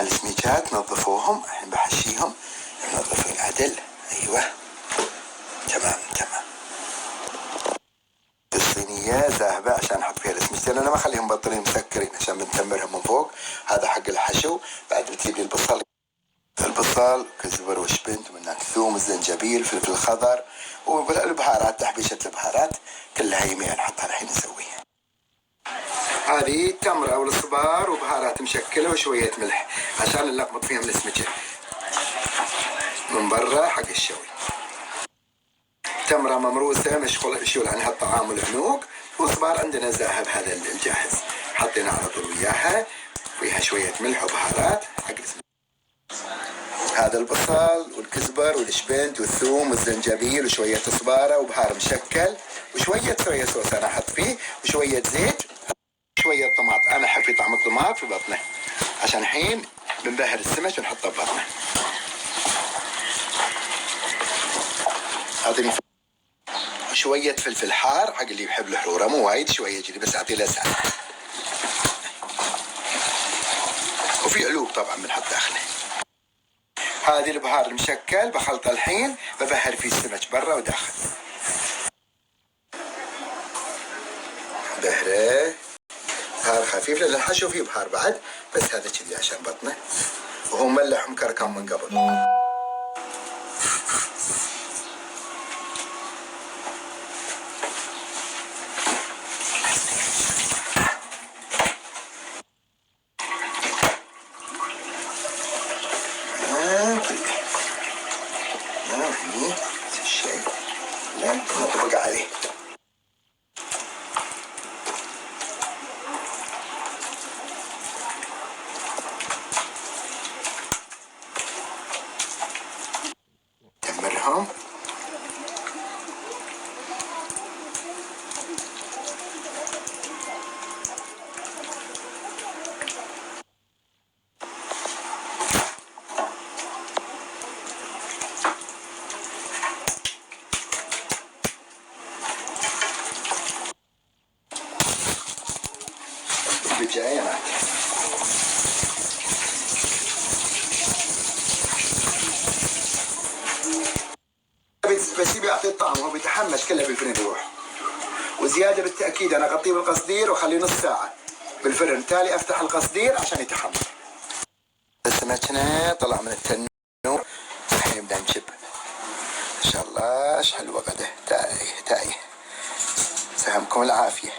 السميكات نظفوهم، الحين بحشيهم نظفين عدل. ايوه تمام. الصينية ذاهبة عشان نحط فيها السميكتين، انا ما اخليهم بطلين مسكرين عشان بنتمرهم من فوق. هذا حق الحشو. بعد بتجيب لي البصل كزبر وشبنت ومنك ثوم الزنجبيل فلفل خضر والبهارات، تحبيشة البهارات كلها يمين نحطها الحين نسويها. هذه تمرة والصبار وبهارات مشكلة وشوية ملح عشان نلقمط فيها من السمكة من برا حق الشوي. تمرة ممروسة مشغول عنها الطعام والعنوق، والصبار عندنا ذاهب هذا الجاهز حطينا على طول وياها، فيها شوية ملح وبهارات حق السمكة. هذا البصل والكزبر والشبنت والثوم والزنجبيل وشوية صبارة وبهار مشكل وشوية صويا صوص أنا أحط فيه وشوية زيت شوية طماط. أنا أحب في طعم الطماط في بطنه عشان الحين بنبهر السمك ونحطه ببطنه. أعطيني شوية فلفل حار حق اللي يحب الحرورة، مو وايد، شوية جدي بس أعطيه لسعة. وفي علوب طبعا بنحط داخله. هذه البهار المشكل بخلطه الحين ببهر فيه السمك برا وداخل. بهره بهار خفيف لان الحشو فيه بهار بعد، بس هذا كذي عشان بطنه وهو ملح ومكركم من قبل. الشيء لا نطبق عليه. نكمرهم. بالجايات بس يعطي الطعم وهو بيتحمس كله بالفرن يروح. وزياده بالتاكيد انا اغطيه بالقصدير واخليه نص ساعه بالفرن، تالي افتح القصدير عشان يتحمر. سمكنا طلع من التنور الحين نبدا نشب. ما شاء الله ايش حلوه غدا. تايه سهمكم العافيه.